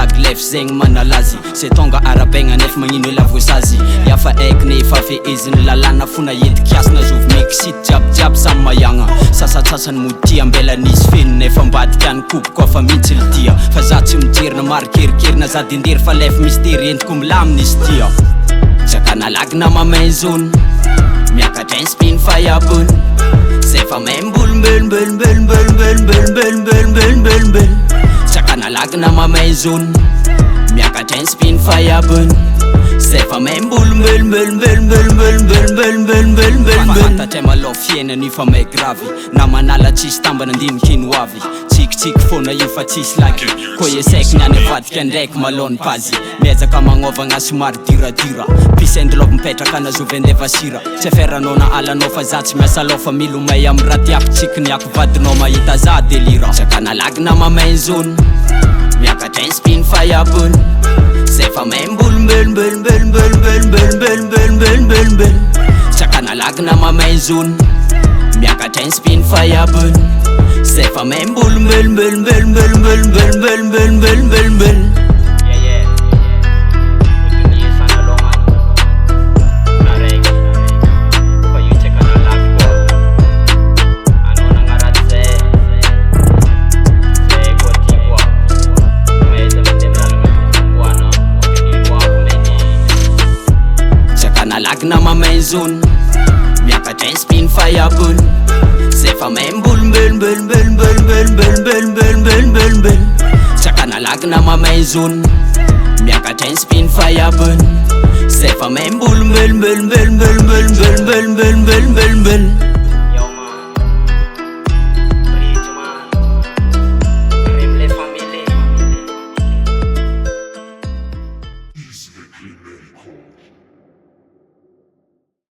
vague lef zegny manalazy se tonga arabegna nefa magnino la voasazy yafa aiky nefa fe iziny lalana fona entikiasina zovy mixite jiaby samy mayagna sasatsasany motia ambela nisy feno nefa ambadika any kobo koa fa mihitsy litia fa za tsy mijerina maro kerikerina za dendery fa lefa mistery entiko milamina izy tia sakana lagina mamay zony miakatra inspine fa iabony sefa membolombelmbelmbelmbelmbelmbelmbelmbelmbelmbelmbel sakana lagina mamay zony miakatra inspine fa iabony sefa membolombelmbelmbelmbelmbelmbelmbelmbelmbelmbel fantatray malao fiainany fa may gravy na manala tsisy tambana andimikino avy tsikitsiky fona io fa tsisy laky koa esaiky niany avadika ndraiky malony pazy miezaka magnovagna somary diradira pisendilov mipetraka nazovy andeva sira tsy aferanao na alanao fa za tsy miasa lao fa milomay amy raha tiako tsikiniako vadinao mahita za delira sakana lagina mamay zony miakatra inspine fa iabony sefa membolombelmbelmbelmbelmbelmbelmbelmbelmbelmbel sakana lagina mamay zony miakatra inspine fa iabony sefa membolombelmbelmbelmbelmbelmbelmbelmbelmbelmbel lagina mamay zony miakatra inspine fa iabony sefa membolombelmbelmbelmbelmbelmbelmbelmbelmbelmbel sakana lagina mamay zony miakatra inspine fa iabony sefa membolombelmbelmbelmbelmbelmbelmbelmbelmbelmbel